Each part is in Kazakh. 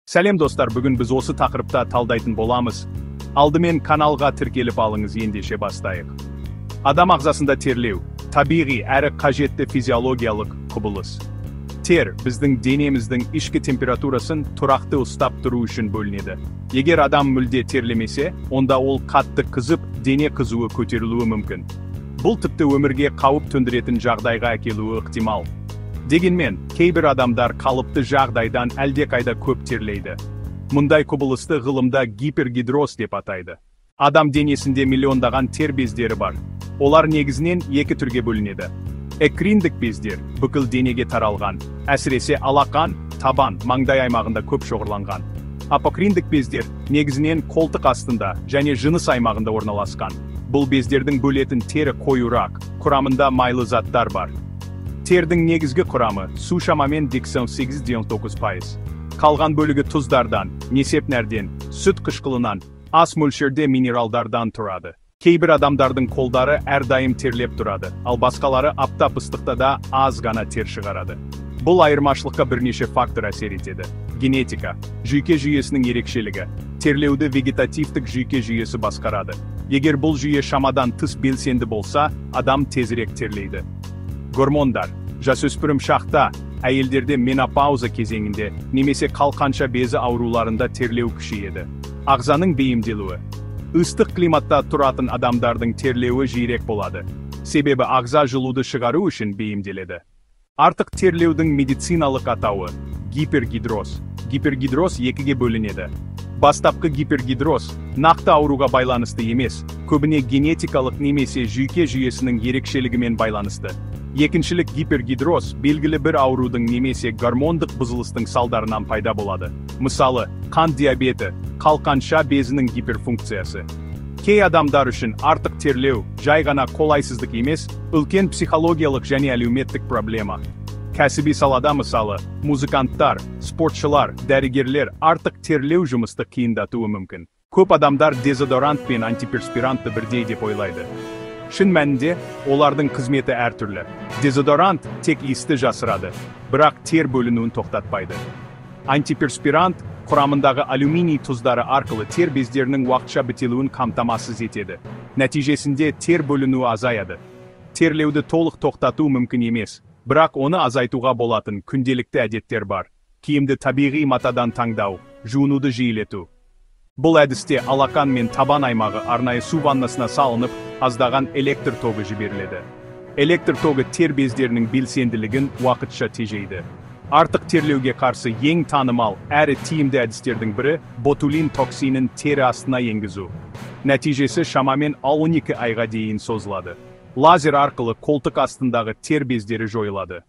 Сәлем достар, бүгін біз осы тақырыпта талдайтын боламыз. Алдымен каналға тіркеліп алыңыз, ендеше бастайық. Адам ағзасында терлеу табиғи әрі қажетті физиологиялық құбылыс. Тер біздің денеміздің ішкі температурасын тұрақты ұстап тұру үшін бөлінеді. Егер адам мүлде терлемесе, онда ол қатты қызып, дене қызуы көтерілуі мүмкін. Бұл тіпті өмірге қауіп төндіретін жағдайға әкелуі ықтимал. Дегенмен, кейбір адамдар қалыпты жағдайдан әлдеқайда көп терлейді. Мұндай құбылысты ғылымда гипергидроз деп атайды. Адам денесінде миллиондаған тер бездері бар. Олар негізінен екі түрге бөлінеді. Эккриндік бездер бүкіл денеге таралған, әсіресе алақан, табан, маңдай аймағында көп шоғырланған. Апокриндік бездер негізінен қолтық астында және жыныс аймағында орналасқан. Бұл бездердің бөлетін тері қоюрақ, құрамында майлы заттар бар. Тердің негізгі құрамы су шамамен 88-9%. Қалған бөлігі тұздардан, несепнәрден, сүт қышқылынан, аз мөлшерде минералдардан тұрады. Кейбір адамдардың қолдары әрдайым терлеп тұрады, ал басқалары аптап ыстықта да аз ғана тер шығарады. Бұл айырмашылыққа бірнеше фактор әсер етеді. Генетика, жүйке жүйесінің ерекшелігі, терлеуді вегетативтік жүйке жүйесі басқарады. Егер бұл жүйе шамадан тыс белсенді болса, адам тезірек терлейді. Гормондар, жасөспірім шақта, әйелдерде менопауза кезеңінде, немесе қалқанша безі ауруларында терлеу күшейеді. Ағзаның бейімделуі. Ыстық климатта тұратын адамдардың терлеуі жиірек болады. Себебі ағза жылуды шығару үшін бейімделеді. Артық терлеудің медициналық атауы гипергидроз. Гипергидроз екіге бөлінеді. Бастапқы гипергидроз нақты ауруға байланысты емес, көбіне генетикалық немесе жүйке жүйесінің ерекшелігімен байланысты. Екіншілік гипергидроз белгілі бір аурудың немесе гормондық бұзылыстың салдарынан пайда болады. Мысалы, қан диабеті, қалқанша безінің гиперфункциясы. Кей адамдар үшін артық терлеу жай ғана қолайсыздық емес, үлкен психологиялық және әлеуметтік проблема. Кәсіби салада мысалы, музыканттар, спортшылар, дәрігерлер артық терлеу жұмысты қиындатуы мүмкін. Көп адамдар дезодорант пен антиперспирантты бірдей деп ойлайды. Шын мәнінде, олардың қызметі әртүрлі. Дезодорант тек иісті жасырады, бірақ тер бөлінуін тоқтатпайды. Антиперспирант құрамындағы алюминий тұздары арқылы тер бездерінің уақытша бітелуін қамтамасыз етеді. Нәтижесінде тер бөлінуі азаяды. Терлеуді толық тоқтату мүмкін емес, бірақ оны азайтуға болатын күнделікті әдеттер бар. Киімді табиғи матадан таңдау, жуынуды жиілету. Бұл әдісте алақан мен табан аймағы арнайы су ваннасына салынып, аздаған электр тогы жіберіледі. Электр тогы тер бездерінің белсенділігін уақытша тежейді. Артық терлеуге қарсы ең танымал әрі тиімді әдістердің бірі ботулин токсинін тері астына енгізу. Нәтижесі шамамен 12 айға дейін созылады. Лазер арқылы қолтық астындағы тер бездері жойылады.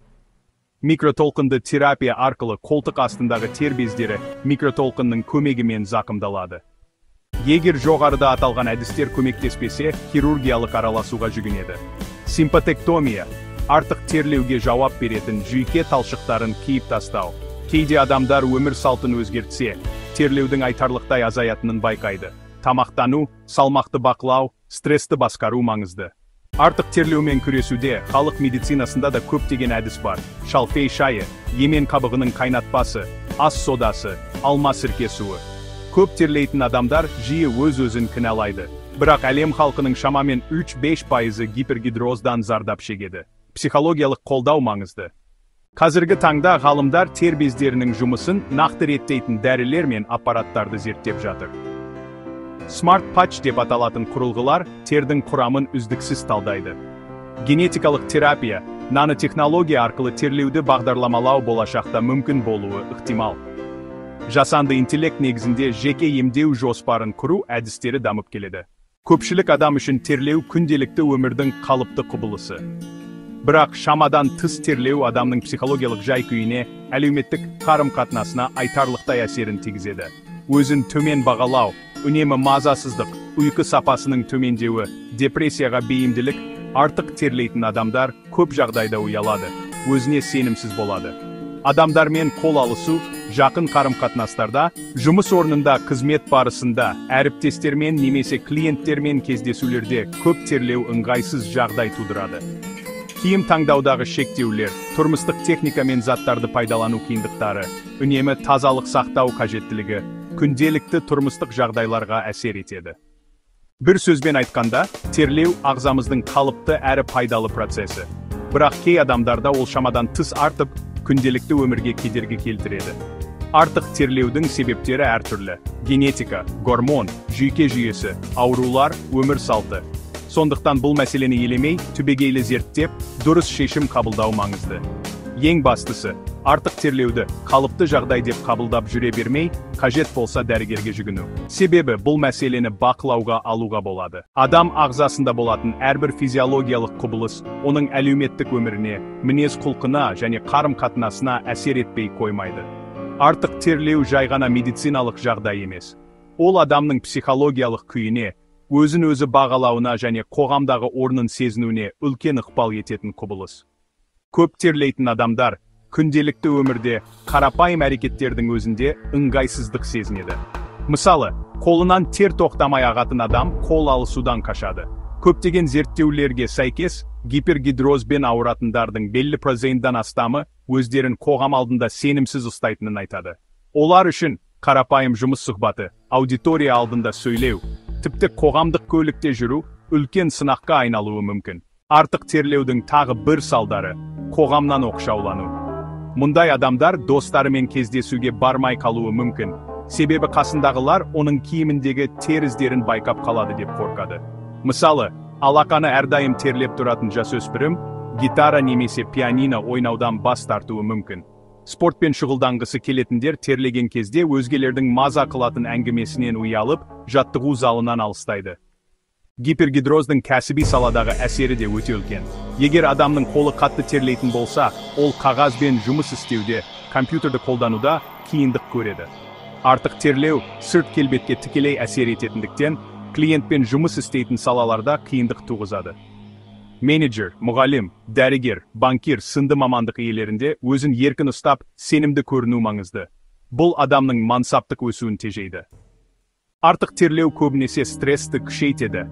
Микротолқынды терапия арқылы қолтық астындағы тер бездері микротолқынның көмегімен зақымдалады. Егер жоғарыда аталған әдістер көмектеспесе, хирургиялық араласуға жүгінеді. Симпатектомия артық терлеуге жауап беретін жүйке талшықтарын киіп тастау. Кейде адамдар өмір салтын өзгертсе, терлеудің айтарлықтай азаятынын байқайды. Тамақтану, салмақты бақылау, стрессті басқару маңызды. Артық терлеумен күресуде халық медицинасында да көптеген әдіс бар. Шалфей шайы, емен қабығының қайнатпасы, ас содасы, алма сірке суы. Көп терлейтін адамдар жиі өз-өзін кінәлайды. Бірақ әлем халқының шамамен 3-5% гипергидроздан зардап шегеді. Психологиялық қолдау маңызды. Қазіргі таңда ғалымдар тер бездерінің жұмысын нақты реттейтін дәрілер мен аппараттарды зерттеп жатыр. Smart Patch деп аталатын құрылғылар тердің құрамын үздіксіз талдайды. Генетикалық терапия, нанотехнология арқылы терлеуді бағдарламалау болашақта мүмкін болуы ықтимал. Жасанды интеллект негізінде жеке емдеу жоспарын құру әдістері дамып келеді. Көпшілік адам үшін терлеу күнделікті өмірдің қалыпты құбылысы. Бірақ шамадан тыс терлеу адамның психологиялық жай-күйіне, әлеуметтік қарым-қатынасына айтарлықтай әсерін тигізеді. Өзін төмен бағалау, үнемі мазасыздық, ұйқы сапасының төмендеуі, депрессияға бейімділік, артық терлейтін адамдар көп жағдайда ұялады, өзіне сенімсіз болады. Адамдармен қол алысу, жақын қарым-қатынастарда, жұмыс орнында, қызмет барысында, әріптестермен немесе клиенттермен кездесулерде көп терлеу ыңғайсыз жағдай тудырады. Киім таңдаудағы шектеулер, тұрмыстық техника мен заттарды пайдалану қиындықтары, үнемі тазалық сақтау қажеттілігі, күнделікті тұрмыстық жағдайларға әсер етеді. Бір сөзбен айтқанда, терлеу ағзамыздың қалыпты әрі пайдалы процесі. Бірақ кей адамдарда ол шамадан тыс артып, күнделікті өмірге кедергі келтіреді. Артық терлеудің себептері әртүрлі: генетика, гормон, жүйке жүйесі, аурулар, өмір салты. Сондықтан бұл мәселені елемей, түбегейлі зерттеп, дұрыс шешім қабылдау маңызды. Ең бастысы, артық терлеуді қалыпты жағдай деп қабылдап жүре бермей, қажет болса дәрігерге жүгіну. Себебі бұл мәселені бақылауға алуға болады. Адам ағзасында болатын әрбір физиологиялық құбылыс оның әлеуметтік өміріне, мінез-құлқына және қарым-қатынасына әсер етпей қоймайды. Артық терлеу жай ғана медициналық жағдай емес. Ол адамның психологиялық күйіне, өзін-өзі бағалауына және қоғамдағы орнын сезінуіне үлкен ықпал ететін құбылыс. Көп терлейтін адамдар күнделікті өмірде қарапайым әрекеттердің өзінде ыңғайсыздық сезінеді. Мысалы, қолынан тер тоқтамай ағатын адам қол алысудан қашады. Көптеген зерттеулерге сәйкес, гипергидрозбен ауыратындардың белгілі проценттен астамы өздерін қоғам алдында сенімсіз ұстайтынын айтады. Олар үшін қарапайым жұмыс сұхбаты, аудитория алдында сөйлеу, тіпті қоғамдық көлікте жүру үлкен сынаққа айналуы мүмкін. Артық терлеудің тағы бір салдары – қоғамнан оқшаулану. Мұндай адамдар достарымен кездесуге бармай қалуы мүмкін, себебі қасындағылар оның киіміндегі тер іздерін байқап қалады деп қорқады. Мысалы, алақаны әрдайым терлеп тұратын жасөспірім гитара немесе пианино ойнаудан бас тартуы мүмкін. Спортпен шұғылданғысы келетіндер терлеген кезде өзгелердің маза қылатын әңгімесінен ұялып, жаттығу залынан алыстайды. Гипергидроздың кәсіби саладағы әсері де өте үлкен. Егер адамның қолы қатты терлейтін болса, ол қағазбен жұмыс істеуде, компьютерді қолдануда қиындық көреді. Артық терлеу сырт келбетке тікелей әсер ететіндіктен, клиентпен жұмыс істейтін салаларда қиындық туғызады. Менеджер, мұғалім, дәрігер, банкир сынды мамандық иелерінде өзін еркін ұстап, сенімді көріну маңызды. Бұл адамның мансаптық өсуін тежейді. Артық терлеу көбінесе стрессті күшейтеді,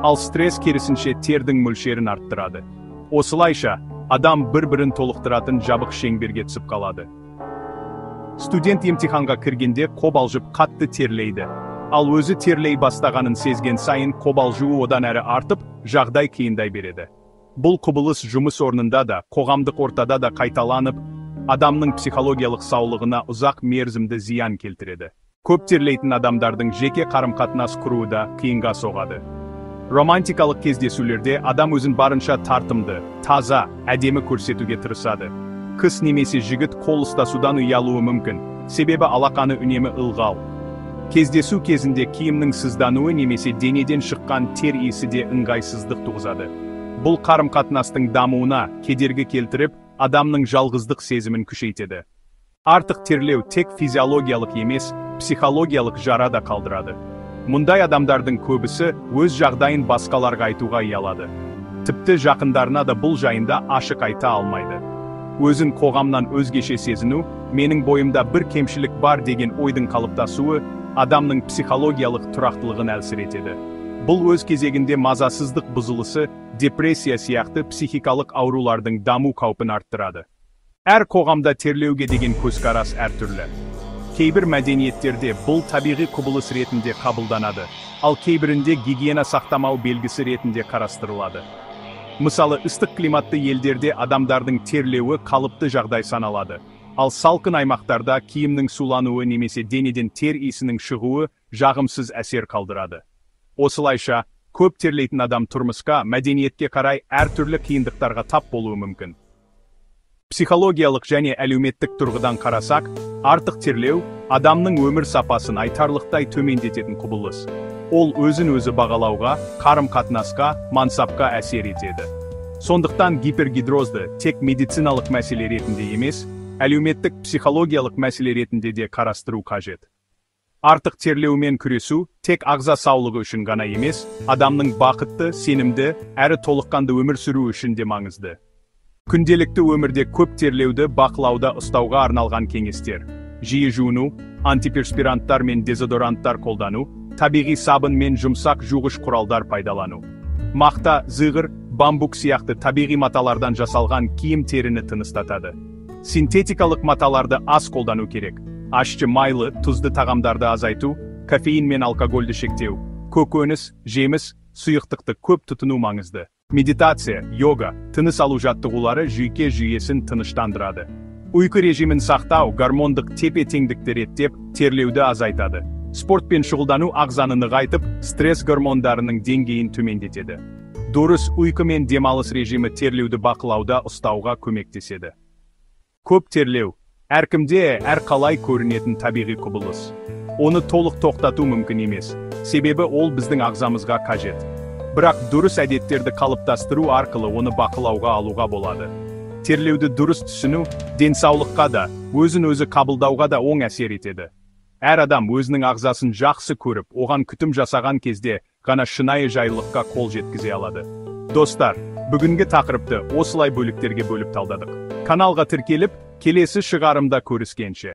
ал стресс керісінше тердің мөлшерін арттырады. Осылайша, адам бір-бірін толықтыратын жабық шеңберге түсіп қалады. Студент емтиханға кіргенде қобалжып қатты терлейді. Ал өзі терлей бастағанын сезген сайын қобалжуы одан әрі артып, жағдай қиындай береді. Бұл құбылыс жұмыс орнында да, қоғамдық ортада да қайталанып, адамның психологиялық саулығына ұзақ мерзімді зиян келтіреді. Көп терлейтін адамдардың жеке қарым-қатынас құруы да қиынға соғады. Романтикалық кездесулерде адам өзін барынша тартымды, таза, әдемі көрсетуге тырысады. Қыз немесе жігіт қол ұстасудан ұялуы мүмкін, себебі алақаны үнемі ылғал. Кездесу кезінде киімнің сыздануы немесе денеден шыққан тер иісі де ыңғайсыздық туғызады. Бұл қарым-қатынастың дамуына кедергі келтіріп, адамның жалғыздық сезімін күшейтеді. Артық терлеу тек физиологиялық емес, психологиялық жара да қалдырады. Мұндай адамдардың көбісі өз жағдайын басқаларға айтуға ұялады. Тіпті жақындарына да бұл жайында ашық айта алмайды. Өзін қоғамнан өзгеше сезіну, менің бойымда бір кемшілік бар деген ойдың қалыптасуы, адамның психологиялық тұрақтылығын әлсіретеді. Бұл өз кезегінде мазасыздық бұзылысы, депрессия сияқты психикалық аурулардың даму қаупін арттырады. Әр қоғамда терлеуге деген көзқарас әртүрлі. Кейбір мәдениеттерде бұл табиғи құбылыс ретінде қабылданады, ал кейбірінде гигиена сақтамау белгісі ретінде қарастырылады. Мысалы, ыстық климатты елдерде адамдардың терлеуі қалыпты жағдай саналады. Ал салқын аймақтарда киімнің сулануы немесе денеден тер иісінің шығуы жағымсыз әсер қалдырады. Осылайша, көп терлейтін адам тұрмысқа, мәдениетке қарай әртүрлі қиындықтарға тап болуы мүмкін. Психологиялық және әлеуметтік тұрғыдан қарасақ, артық терлеу адамның өмір сапасын айтарлықтай төмендететін құбылыс. Ол өзін-өзі бағалауға, қарым-қатынасқа, мансапқа әсер етеді. Сондықтан гипергидрозды тек медициналық мәселе ретінде емес, әлеуметтік психологиялық мәселе ретінде де қарастыру қажет. Артық терлеумен күресу тек ағза саулығы үшін ғана емес, адамның бақытты, сенімді, әрі толыққанды өмір сүру үшін де маңызды. Күнделікті өмірде көп терлеуді бақылауда ұстауға арналған кеңестер: жиі жуыну, антиперспиранттар мен дезодоранттар қолдану, табиғи сабын мен жұмсақ жуғыш құралдар пайдалану. Мақта, зығыр, бамбук сияқты табиғи маталардан жасалған киім теріні тыныстатады. Синтетикалық маталарды аз қолдану керек. Ащы майлы, тұзды тағамдарды азайту, кофеин мен алкогольді шектеу, көкөніс, жеміс, сұйықтықты көп тұтыну маңызды. Медитация, йога, тыныс алу жаттығулары жүйке жүйесін тыныштандырады. Ұйқы режимін сақтау гормондық тепе-теңдікті реттеп, терлеуді азайтады. Спортпен шұғылдану ағзаны нығайтып, стресс гормондарының деңгейін төмендетеді. Дұрыс ұйқы мен демалыс режимі терлеуді бақылауда ұстауға көмектеседі. Көп терлеу әркімде әрқалай көрінетін табиғи құбылыс. Оны толық тоқтату мүмкін емес, себебі ол біздің ағзамызға қажет. Бірақ дұрыс әдеттерді қалыптастыру арқылы оны бақылауға алуға болады. Терлеуді дұрыс түсіну денсаулыққа да, өзін-өзі қабылдауға да оң әсер етеді. Әр адам өзінің ағзасын жақсы көріп, оған күтім жасаған кезде ғана шынайы жайлылыққа қол жеткізе алады. Достар, бүгінгі тақырыпты осылай бөліктерге бөліп талдадық. Каналға тіркеліп, келесі шығарымда көріскенше.